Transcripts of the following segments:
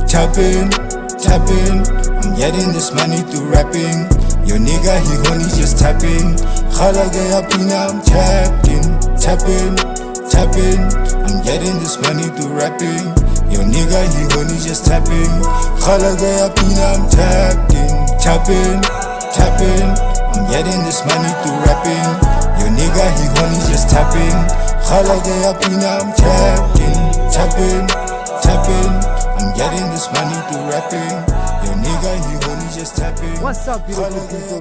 Tap in, I'm getting this money through rapping. Your nigga, he only just tapping. Khala gaya pina, I'm tapped in. Tap in, I'm getting this money through rapping. Your nigga, he only just tapping. Khala gaya pina, I'm tapped in. Tap in, I'm getting this money through rapping. Your nigga, he only just tapping. Khala gaya pina, I'm tapped in. Tap in, I'm getting this money through rapping. Your nigga, he only just tapping. What's up, beautiful people?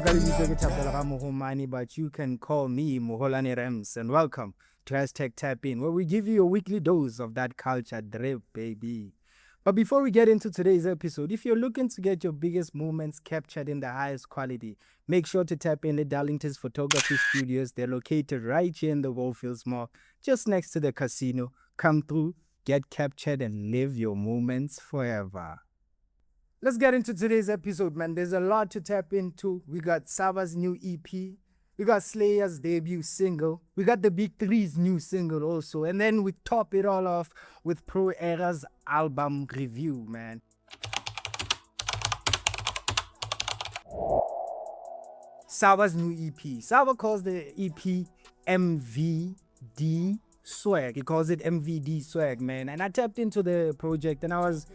But you can call me Moholani Rems, and welcome to #TapIn, where we give you a weekly dose of that culture drip, baby. But before we get into today's episode, if you're looking to get your biggest moments captured in the highest quality, make sure to tap in at Darlington's Photography Studios. They're located right here in the Wallfields Mall, just next to the casino. Come through, get captured, and live your moments forever. Let's get into today's episode, man. There's a lot to tap into. We got Sava's new EP. We got Slayer's debut single. We got the Big Three's new single also. And then we top it all off with Pro Era's album review, man. Sava's new EP. Sava calls the EP MVD Swag. He calls it MVD Swag, man. And I tapped into the project and I was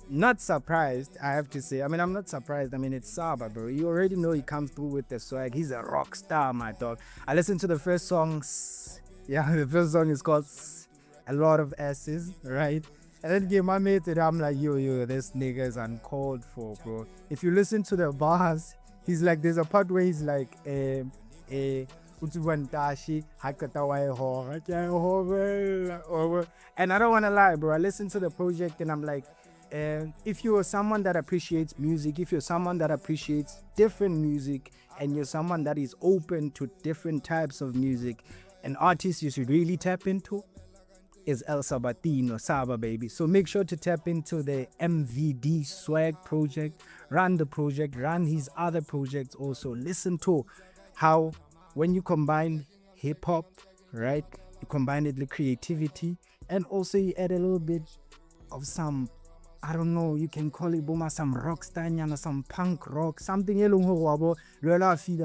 not surprised, I have to say. I mean, I'm not surprised. I mean, it's Saba, bro. You already know he comes through with the swag. He's a rock star, my dog. I listened to the first song. Yeah, the first song is called A Lot of S's, right? And then get my mate and I'm like, yo, this nigga is uncalled for, bro. If you listen to the bars, he's like, there's a part where he's like, and I don't want to lie, bro. I listened to the project and I'm like, if you're someone that appreciates music, if you're someone that appreciates different music, and you're someone that is open to different types of music, an artist you should really tap into is El Sabatino, Saba, baby. So make sure to tap into the MVD Swag project, run the project, run his other projects also. Listen to how when you combine hip-hop, right, you combine it with creativity, and also you add a little bit of some, I don't know, you can call it some rock style, some punk rock, something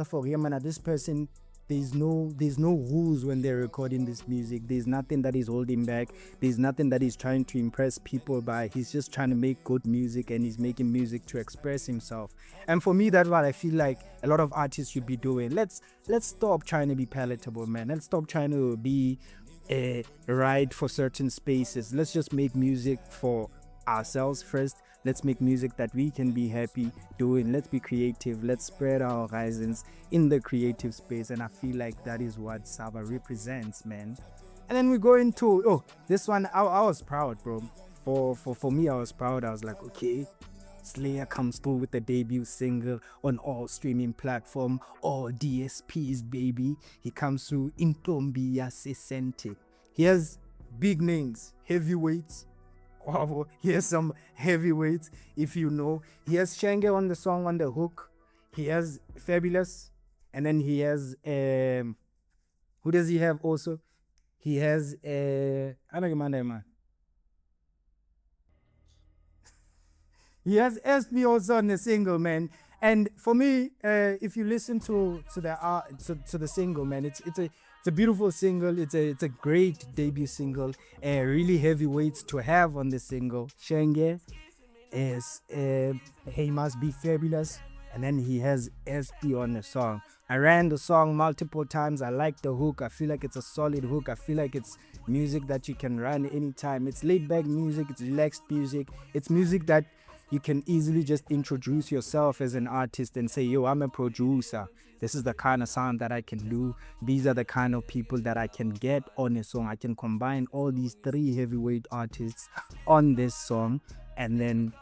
for him. And this person, there's no rules when they're recording this music. There's nothing that is holding back. There's nothing that he's trying to impress people by. He's just trying to make good music, and he's making music to express himself. And for me, that's what I feel like a lot of artists should be doing. Let's stop trying to be palatable, man. Let's stop trying to be right for certain spaces. Let's just make music for ourselves first. Let's make music that we can be happy doing. Let's be creative. Let's spread our horizons in the creative space. And I feel like that is what Saba represents, man. And then we go into, this one, I was proud, bro. For me, I was proud. I was like, okay, Slayer comes through with the debut single on all streaming platform, all DSPs, baby. He comes through Intombi ya Sesente. He has big names, heavyweights. Wow, he has some heavyweights, if you know. He has Shenge on the song, on the hook. He has Fabulous. And then he has, who does he have also? He has, I don't remember, man. He has SB also on the single, man. And for me, if you listen to the single, man, it's a beautiful single. It's a great debut single. Really heavyweights to have on the single. Shenge is He Must Be Fabulous, and then he has SB on the song. I ran the song multiple times. I like the hook. I feel like it's a solid hook. I feel like it's music that you can run anytime. It's laid back music. It's relaxed music. It's music that you can easily just introduce yourself as an artist and say, yo, I'm a producer. This is the kind of sound that I can do. These are the kind of people that I can get on a song. I can combine all these three heavyweight artists on this song. And then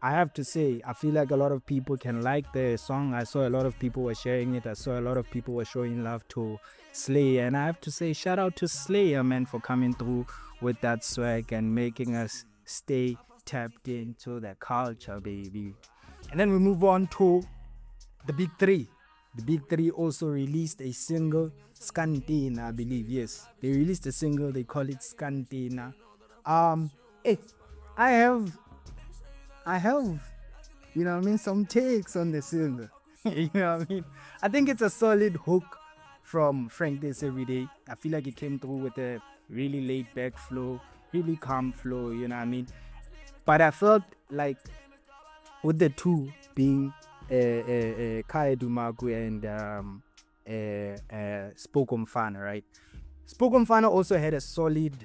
I have to say, I feel like a lot of people can like the song. I saw a lot of people were sharing it. I saw a lot of people were showing love to Slayer. And I have to say, shout out to Slayer, man, for coming through with that swag and making us stay tapped into the culture, baby. And then we move on to the Big Three. The big three also released a single, Scantina, I believe. Yes, they released a single. They call it Scantina. Hey, I have, you know what I mean, some takes on the single. You know what I mean? I think it's a solid hook from Frank This Everyday. I feel like it came through with a really laid back flow, really calm flow, you know what I mean? But I felt like with the two being Kaya Dumagu and SlayerDebutSingle, right? SlayerDebutSingle also had a solid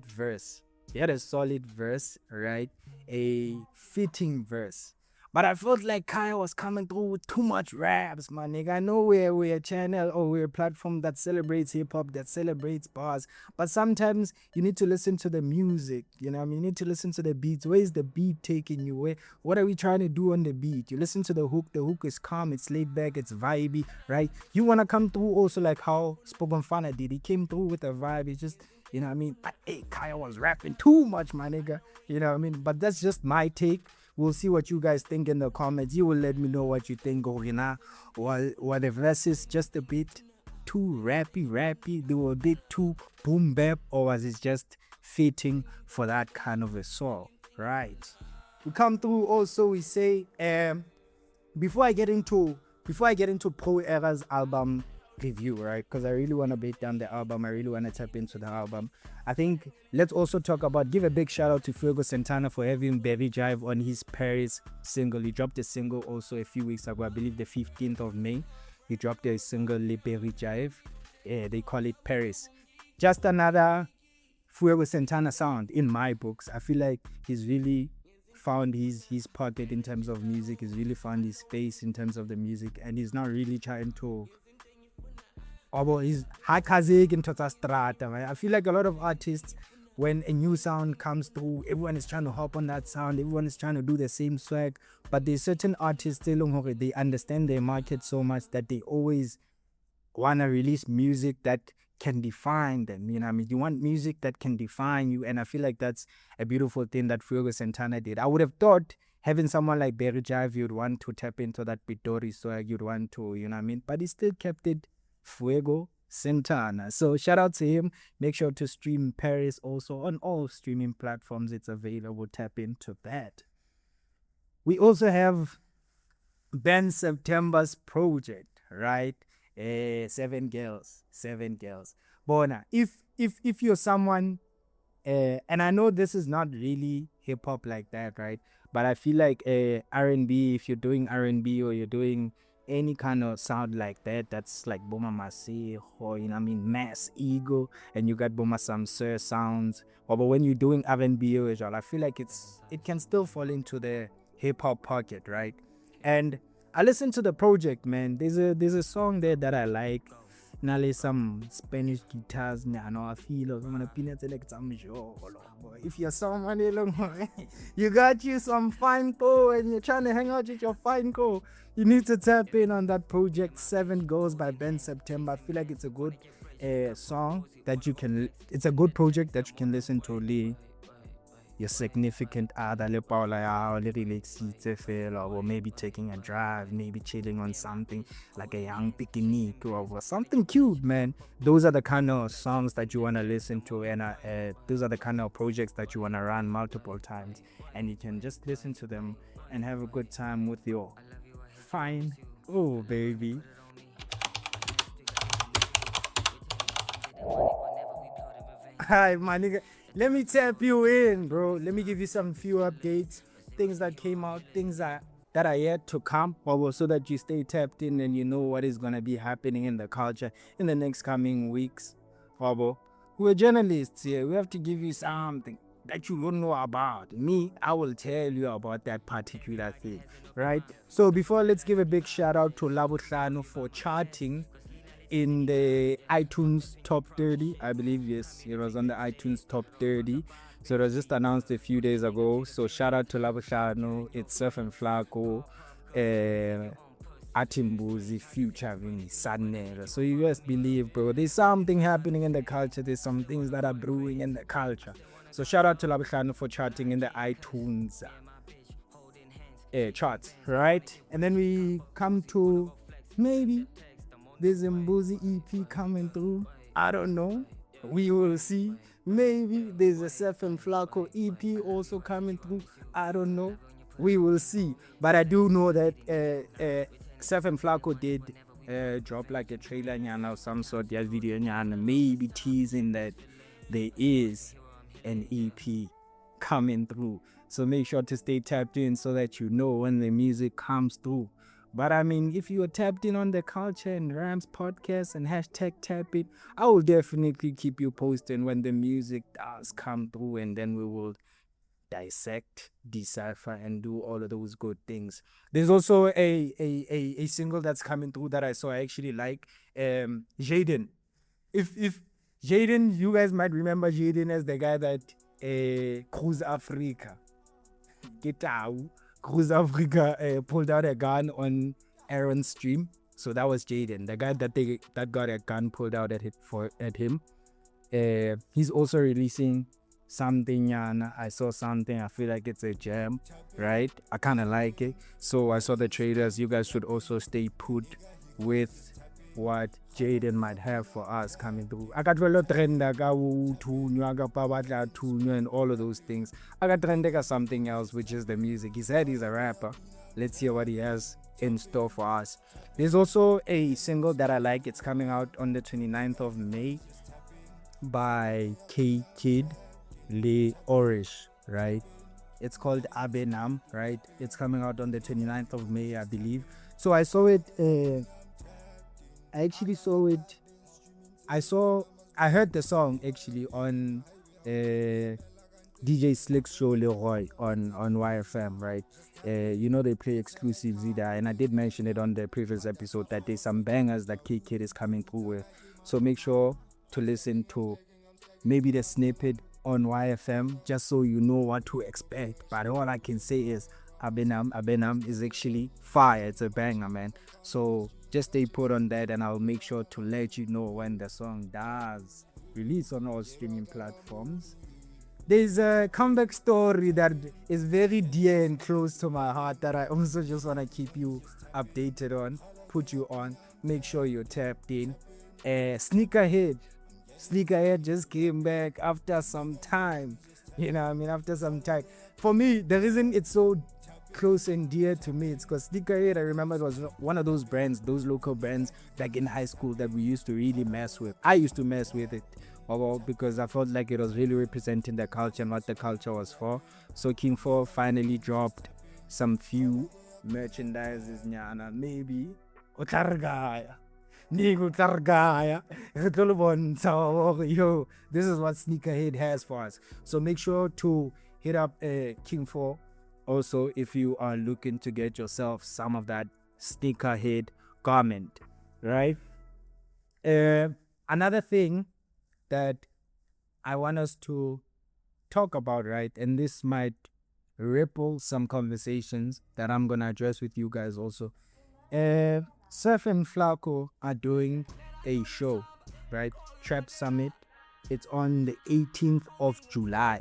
verse. He had a solid verse, right? A fitting verse. But I felt like Kaya was coming through with too much raps, my nigga. I know we're a channel or we're a platform that celebrates hip-hop, that celebrates bars. But sometimes you need to listen to the music, you know what I mean? You need to listen to the beats. Where is the beat taking you? What are we trying to do on the beat? You listen to the hook is calm, it's laid back, it's vibey, right? You want to come through also like how SlayerDebutSingle did. He came through with a vibe. It's just, you know what I mean? But hey, Kaya was rapping too much, my nigga. You know what I mean? But that's just my take. We'll see what you guys think in the comments. You will let me know what you think, Gorina. Or the verses just a bit too rappy. They were a bit too boom bap, or was it just fitting for that kind of a song, right? We come through also, we say, before I get into Pro Era's album review, right? Because I really want to break down the album. I really want to tap into the album. I think let's also talk about, give a big shout out to FuegoSintana for having Berry Jive on his Paris single. He dropped a single also a few weeks ago, I believe the 15th of May. He dropped a single, Le Berry Jive. They call it Paris. Just another FuegoSintana sound in my books. I feel like he's really found his pocket in terms of music. He's really found his space in terms of the music, and he's not really trying to he's hakazig into the strata. I feel like a lot of artists, when a new sound comes through, everyone is trying to hop on that sound, everyone is trying to do the same swag. But there's certain artists, they understand their market so much that they always want to release music that can define them. You know what I mean? You want music that can define you, and I feel like that's a beautiful thing that FuegoSintana did. I would have thought having someone like Berry Jive, you'd want to tap into that Pitori swag, you'd want to, you know what I mean? But he still kept it FuegoSintana. So shout out to him. Make sure to stream Paris also on all streaming platforms. It's available. Tap into that. We also have Ben September's project, right? 7girls. Bona, if you're someone, and I know this is not really hip hop like that, right? But I feel like R&B, if you're doing R&B or you're doing any kind of sound like that, that's like Boma Masi or, you know what I mean, Mass Ego, and you got Boma some Sir sounds. Or but when you're doing R&B or I feel like it can still fall into the hip hop pocket, right? And I listened to the project, man. There's a song there that I like. Now there's some Spanish guitars. I feel if you're someone you got you some fine co and you're trying to hang out with your fine co, you need to tap in on that project 7girls by Ben September. I feel like it's a good song that it's a good project that you can listen to your significant other, or maybe taking a drive, maybe chilling on something like a young picnic or something cute, man. Those are the kind of songs that you want to listen to, and those are the kind of projects that you want to run multiple times, and you can just listen to them and have a good time with your fine baby. Hi, my nigga. Let me tap you in, bro. Let me give you some few updates, things that came out, things that are yet to come, so that you stay tapped in and you know what is going to be happening in the culture in the next coming weeks. We're journalists here. We have to give you something that you don't know about. Me, I will tell you about that particular thing, right? So let's give a big shout out to Labuhlano for charting in the iTunes top 30, I believe. Yes, it was on the iTunes top 30. So it was just announced a few days ago. So shout out to Labuhlano. It's Surf and Flaco, Atimbuzi, Future, Sadnera. So you guys believe, bro, there's something happening in the culture. There's some things that are brewing in the culture. So shout out to Labuhlano for charting in the iTunes charts, right? And then we come to maybe there's a Mbuzi EP coming through. I don't know. We will see. Maybe there's a Stephen Flaco EP also coming through. I don't know. We will see. But I do know that Stephen Flaco did drop like a trailer nyana or some sort of video nyana, maybe teasing that there is an EP coming through. So make sure to stay tapped in so that you know when the music comes through. But I mean, if you are tapped in on the Culture and Rams podcast and hashtag tap it, I will definitely keep you posted when the music does come through, and then we will dissect, decipher, and do all of those good things. There's also a single that's coming through that I saw I actually like. Jaden. If Jaden, you guys might remember Jaden as the guy that Cruz Africa. Get out. Cruz Africa pulled out a gun on Aaron's stream. So that was Jaden, the guy that got a gun pulled out at him. He's also releasing something, and I saw something. I feel like it's a gem, right? I kind of like it. So I saw the trailers. You guys should also stay put with what Jaden might have for us coming through. I got a trend and all of those things. I got trend something else, which is the music. He said he's a rapper. Let's hear what he has in store for us. There's also a single that I like. It's coming out on the 29th of May by K-Kid Le Orish, right? It's called Abenam, right? It's coming out on the 29th of May, I believe. So I saw it. I actually saw it. I heard the song actually on DJ Slick's show Leroy on YFM, right? You know, they play exclusively there, and I did mention it on the previous episode that there's some bangers that K-Kid is coming through with. So make sure to listen to maybe the snippet on YFM just so you know what to expect. But all I can say is Abenam is actually fire. It's a banger, man. So just stay put on that, and I'll make sure to let you know when the song does release on all streaming platforms. There's a comeback story that is very dear and close to my heart that I also just want to keep you updated on, put you on, make sure you're tapped in. Sneakerhead just came back after some time. You know what I mean? After some time. For me, the reason it's so close and dear to me, it's because Sneakerhead, I remember it was one of those brands, those local brands back in high school that we used to really mess with. I used to mess with it because I felt like it was really representing the culture and what the culture was for. So King 4 finally dropped some few merchandises, nyana, maybe Otargaya. Yo, this is what Sneakerhead has for us. So make sure to hit up King 4 also if you are looking to get yourself some of that Sneakerhead garment, right? Another thing that I want us to talk about, right, and this might ripple some conversations that I'm gonna address with you guys also. Surf and Flaco are doing a show, right? Trap Summit. It's on the 18th of July.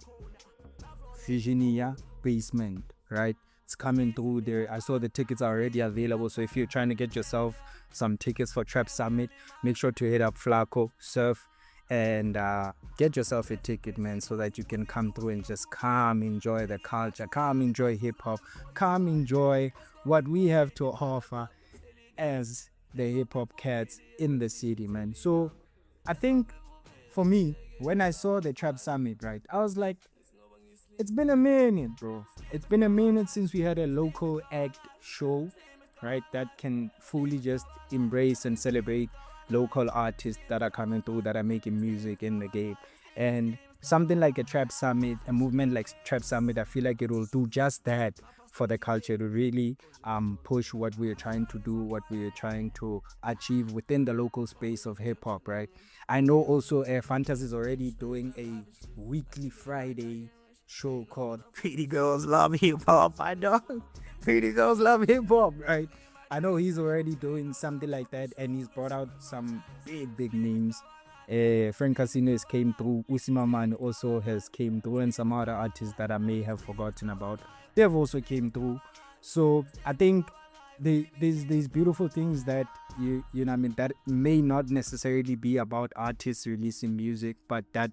Virginia Basement, right? It's coming through there. I saw the tickets are already available. So if you're trying to get yourself some tickets for Trap Summit, make sure to hit up Flaco, Surf, and get yourself a ticket, man, so that you can come through and just come enjoy the culture, come enjoy hip-hop, come enjoy what we have to offer as the hip-hop cats in the city, man. So I think for me, when I saw the Trap Summit, right, I was like, it's been a minute, bro. It's been a minute since we had a local act show, right, that can fully just embrace and celebrate local artists that are coming through, that are making music in the game. And something like a Trap Summit, a movement like Trap Summit, I feel like it will do just that for the culture, to really push what we are trying to do, what we are trying to achieve within the local space of hip-hop, right? I know also Fantasy is already doing a weekly Friday show called Pretty Girls Love Hip-Hop. I know. Pretty Girls Love Hip-Hop, right? I know he's already doing something like that, and he's brought out some big names. Frank Casino has came through. Usimaman also has came through, and some other artists that I may have forgotten about, they've also came through. So I think there's these beautiful things that you know what I mean, that may not necessarily be about artists releasing music, but that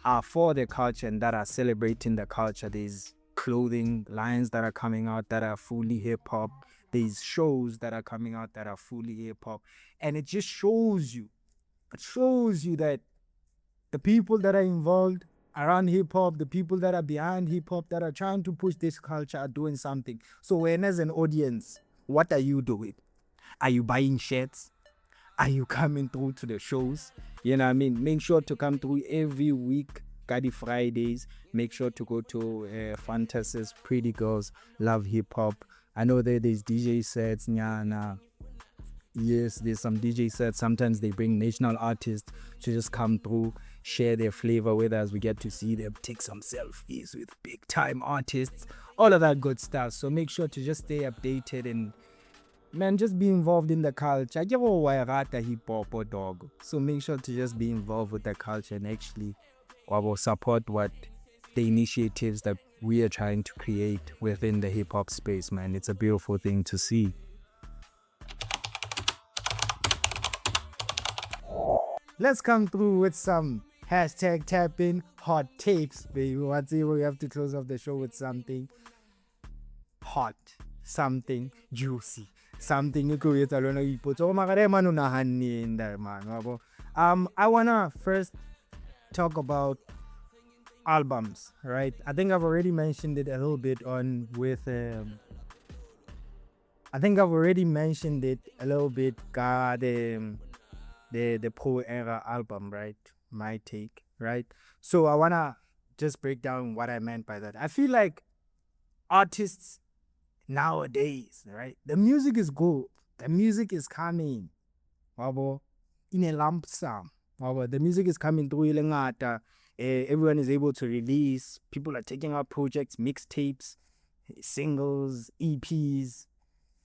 are for the culture and that are celebrating the culture. There's clothing lines that are coming out that are fully hip-hop. There's shows that are coming out that are fully hip-hop. And it just shows you that the people that are involved around hip-hop, the people that are behind hip-hop, that are trying to push this culture, are doing something. So when as an audience, what are you doing? Are you buying shirts? Are you coming through to the shows? You know what I mean? Make sure to come through every week. Gadi Fridays. Make sure to go to Fantasy's Pretty Girls Love Hip Hop. I know there's DJ sets. Yes, there's some DJ sets. Sometimes they bring national artists to just come through, share their flavor with us. We get to see them take some selfies with big time artists, all of that good stuff. So make sure to just stay updated and, man, just be involved in the culture. I give away hip hop or dog. So make sure to just be involved with the culture and actually support what the initiatives that we are trying to create within the hip hop space, man. It's a beautiful thing to see. Let's come through with some hashtag tapping hot tapes, baby. Once we have to close off the show with something hot, something juicy, something you could get alone. I wanna first talk about albums, right? I think I've already mentioned it a little bit on with the Pro Era album, right? My take, right? So I wanna just break down what I meant by that. I feel like artists nowadays, right? The music is good. The music is coming. In a lump sum. The music is coming through. Everyone is able to release. People are taking out projects, mixtapes, singles, EPs,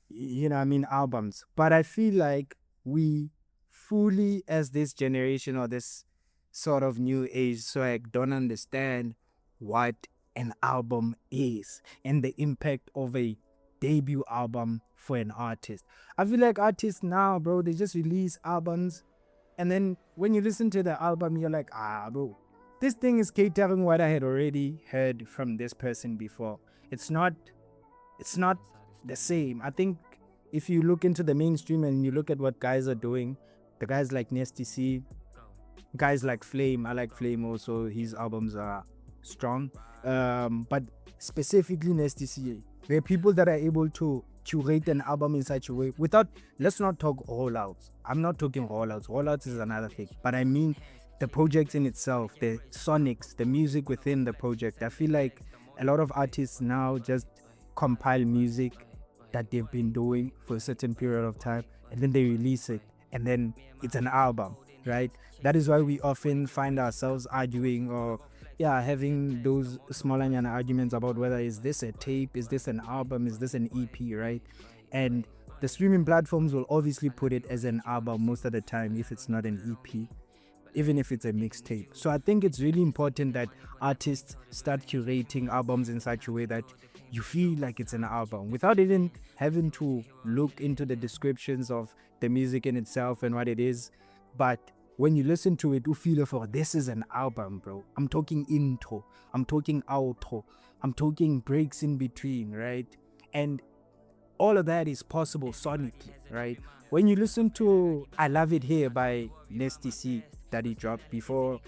you know what I mean, albums. But I feel like we fully, as this generation or this sort of new age swag, don't understand what an album is and the impact of a debut album for an artist. I feel like artists now, bro, they just release albums, and then when you listen to the album, you're like, bro, this thing is catering what I had already heard from this person before. It's not the same. I think if you look into the mainstream and you look at what guys are doing, the guys like Nasty C, guys like Flame, I like Flame also, his albums are strong. But specifically Nasty C, there are people that are able to curate an album in such a way without, let's not talk rollouts. I'm not talking rollouts. Rollouts is another thing. But I mean the project in itself, the sonics, the music within the project. I feel like a lot of artists now just compile music that they've been doing for a certain period of time, and then they release it, and then it's an album, right? That is why we often find ourselves arguing or having those small arguments about whether is this a tape, is this an album, is this an EP, right? And the streaming platforms will obviously put it as an album most of the time if it's not an EP, even if it's a mixtape. So I think it's really important that artists start curating albums in such a way that you feel like it's an album without even having to look into the descriptions of the music in itself and what it is. But when you listen to it, you feel for this is an album, bro. I'm talking intro, I'm talking outro, I'm talking breaks in between, right? And all of that is possible sonically, right? When you listen to I Love It Here by Nasty C that he dropped before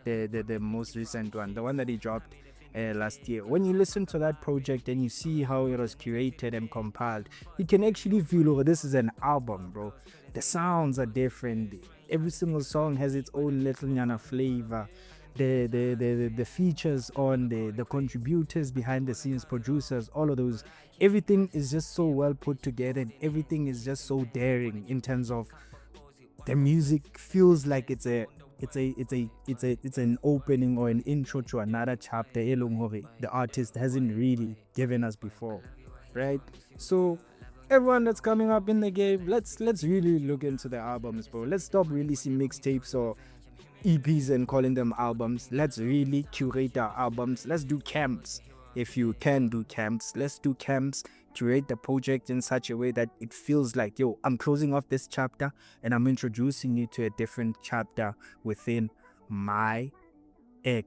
the most recent one, the one that he dropped last year, when you listen to that project and you see how it was curated and compiled, you can actually feel, this is an album, bro. The sounds are different. Every single song has its own little flavor. The features on the contributors, behind the scenes, producers, all of those, everything is just so well put together, and everything is just so daring in terms of the music. Feels like it's an opening or an intro to another chapter the artist hasn't really given us before, right? So everyone that's coming up in the game, let's really look into the albums, bro. Let's stop releasing mixtapes or EPs and calling them albums. Let's really curate our albums. Let's do camps. If you can do camps, let's do camps, curate the project in such a way that it feels like, yo, I'm closing off this chapter and I'm introducing you to a different chapter within my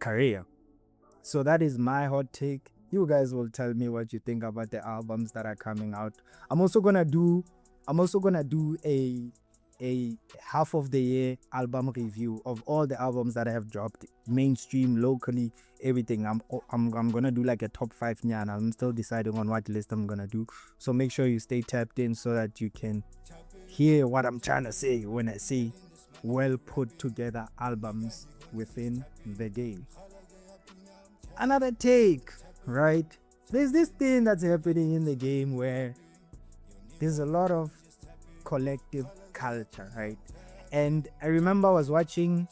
career. So that is my hot take. You guys will tell me what you think about the albums that are coming out. I'm also gonna do a half of the year album review of all the albums that I have dropped, mainstream, locally, everything. I'm gonna do like a top 5 nyana. I'm still deciding on what list I'm gonna do. So make sure you stay tapped in so that you can hear what I'm trying to say when I say well put together albums within the game. Another take, right? There's this thing that's happening in the game where there's a lot of collective culture, right? And I remember I was watching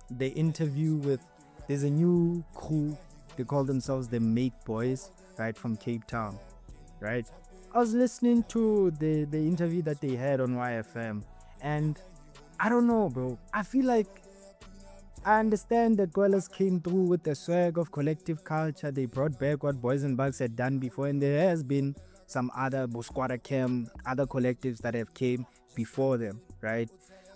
the interview with, there's a new crew, they call themselves the MakeBoys, right, from Cape Town, right? I was listening to the interview that they had on YFM, and I don't know, bro, I feel like I understand that Goilers came through with the swag of collective culture. They brought back what Boys and Bugs had done before, and there has been some other Busquada Cam, other collectives that have came before them, right?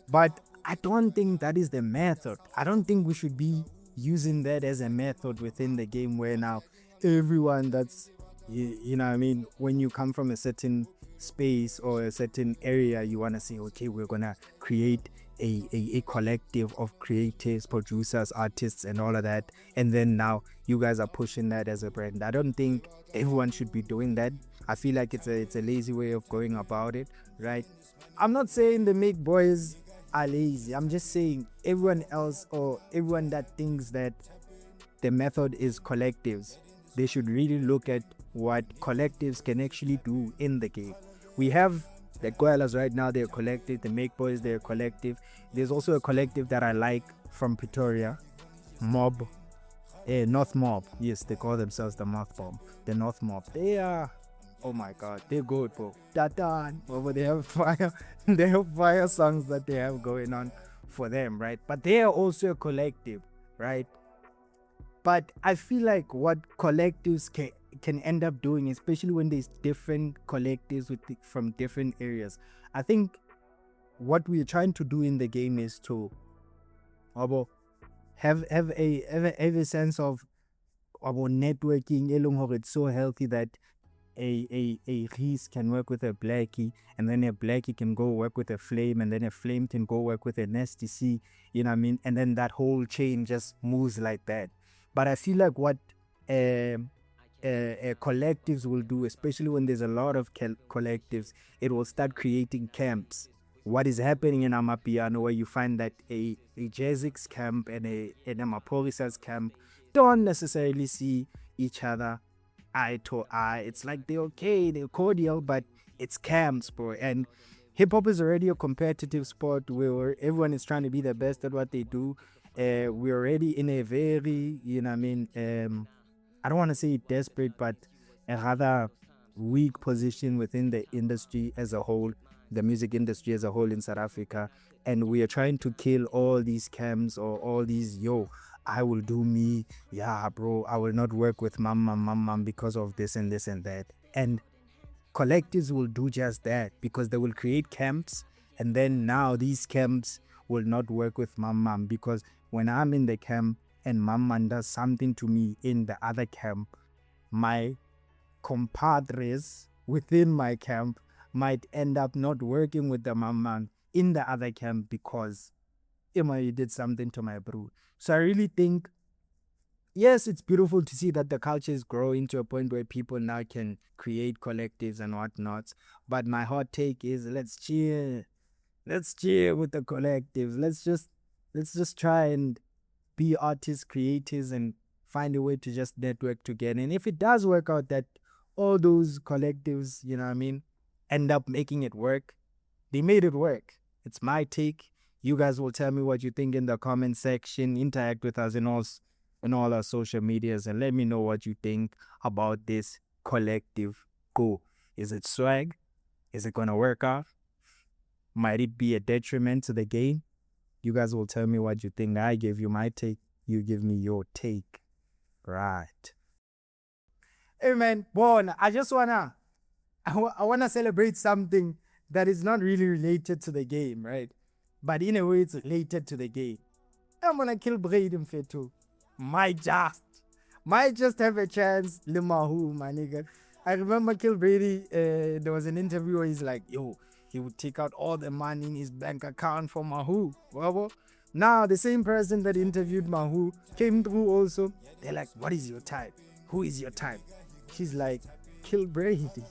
But I don't think that is the method. I don't think we should be using that as a method within the game where now everyone that's, you know what I mean, when you come from a certain space or a certain area, you want to say, okay, we're going to create a collective of creators, producers, artists, and all of that. And then now you guys are pushing that as a brand. I don't think everyone should be doing that. I feel like it's a lazy way of going about it, right? I'm not saying the Make Boys are lazy. I'm just saying everyone else or everyone that thinks that the method is collectives, they should really look at what collectives can actually do in the game. We have the Goilas right now, they're collective. The Make Boys, they're collective. There's also a collective that I like from Pretoria, Mob, North Mob. Yes, they call themselves the North Mob. The North Mob. They are, oh my God, they're good, bro. They have fire. They have fire songs that they have going on for them, right? But they are also a collective, right? But I feel like what collectives can end up doing, especially when there's different collectives from different areas, I think what we're trying to do in the game is to have a sense of networking. It's so healthy that a Reese can work with a Blackie, and then a Blackie can go work with a Flame, and then a Flame can go work with a Nasty C, you know what I mean? And then that whole chain just moves like that. But I feel like what collectives will do, especially when there's a lot of collectives, it will start creating camps. What is happening in Amapiano, where you find that a Jazzix camp and a Maporisas camp don't necessarily see each other eye to eye. It's like they're okay, they're cordial, but it's camps, bro. And hip-hop is already a competitive sport where everyone is trying to be the best at what they do. We're already in a very, you know what I mean, I don't want to say desperate, but a rather weak position within the industry as a whole, the music industry as a whole in South Africa. And we are trying to kill all these camps or all these, I will do me, yeah, bro, I will not work with mom because of this and this and that. And collectives will do just that, because they will create camps, and then now these camps will not work with mom because when I'm in the camp and mom does something to me in the other camp, my compadres within my camp might end up not working with the mom in the other camp because you did something to my bro. So I really think, yes, it's beautiful to see that the culture is growing to a point where people now can create collectives and whatnot. But my hot take is let's cheer with the collectives. Let's just try and be artists, creators, and find a way to just network together. And if it does work out that all those collectives, you know what I mean, end up making it work, they made it work. It's my take. You guys will tell me what you think in the comment section. Interact with us in all our social medias and let me know what you think about this collective go. Is it swag? Is it gonna work out? Might it be a detriment to the game? You guys will tell me what you think. I give you my take. You give me your take. Right. Hey man, Bon, I just wanna I want to celebrate something that is not really related to the game, right? But in a way, it's related to the game. I'm gonna kill Brady Mfetu. Might just have a chance. Limahu, my nigga. I remember Kill Brady. There was an interview where he's like, yo, he would take out all the money in his bank account for Mahu. Well, now the same person that interviewed Mahu came through also. They're like, what is your type? Who is your type? She's like, Kill Brady.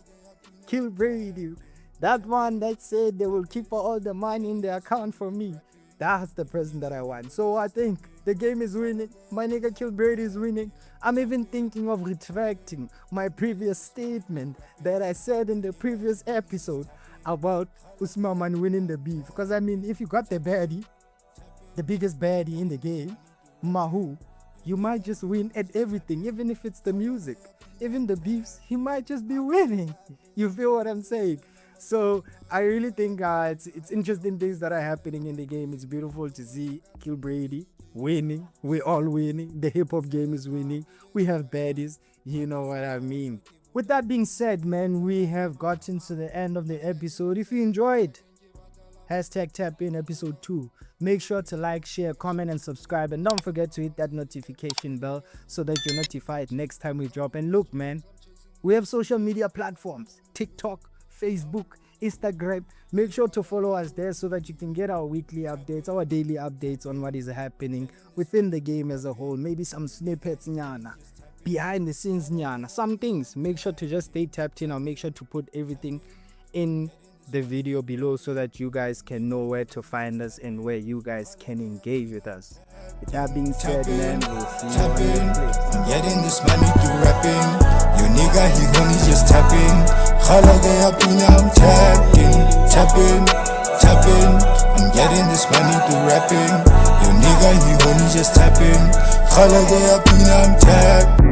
Kill Brady. That one that said they will keep all the money in the account for me. That's the person that I want. So I think the game is winning. My nigga Kill Brady is winning. I'm even thinking of retracting my previous statement that I said in the previous episode about Usman winning the beef. Because I mean, if you got the baddie, the biggest baddie in the game, Mahu, you might just win at everything, even if it's the music. Even the beefs, he might just be winning. You feel what I'm saying? So I really think it's interesting things that are happening in the game. It's beautiful to see Kill Brady winning. We're all winning. The hip hop game is winning. We have baddies. You know what I mean? With that being said, man, we have gotten to the end of the episode. If you enjoyed, hashtag tap in episode 2. Make sure to like, share, comment, and subscribe. And don't forget to hit that notification bell so that you're notified next time we drop. And look, man, we have social media platforms: TikTok, Facebook, Instagram. Make sure to follow us there so that you can get our weekly updates, our daily updates on what is happening within the game as a whole. Maybe some snippets, nyana, behind the scenes, nyana, some things. Make sure to just stay tapped in. I'll make sure to put everything in the video below so that you guys can know where to find us and where you guys can engage with us. With that being said, man, we'll see you on the next place. I'm getting this money through rapping. Your nigga, he only just tapping. Khala gaya pina, I'm tapping. I'm getting this money through rapping. Your nigga, he only just tapping. Khala gaya pina, I'm tapping.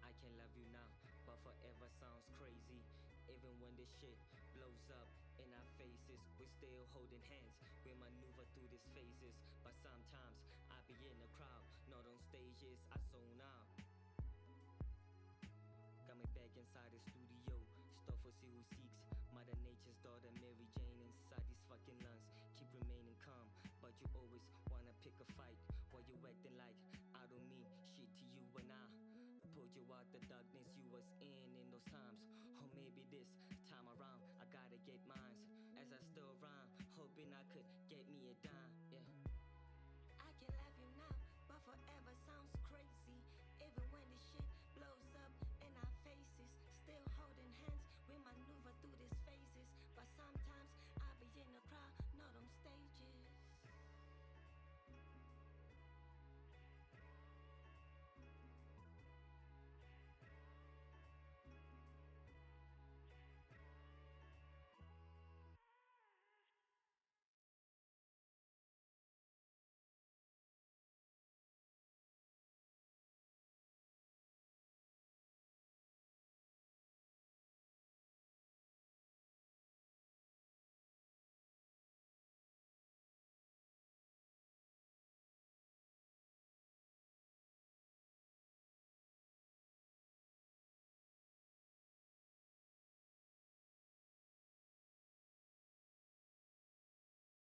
I can love you now, but forever sounds crazy. Even when this shit blows up in our faces, we're still holding hands. We maneuver through these phases, but sometimes I be in the crowd, not on stages. I zone out. Got me back inside the studio, stuff for see who seeks. Mother Nature's daughter, Mary Jane, inside these fucking lungs. Keep remaining calm, but you always wanna pick a fight. While you acting like I don't mean shit to you, and I pulled you out the darkness you was in those times. Or maybe this time around I gotta get mines. As I still rhyme, hoping I could get me a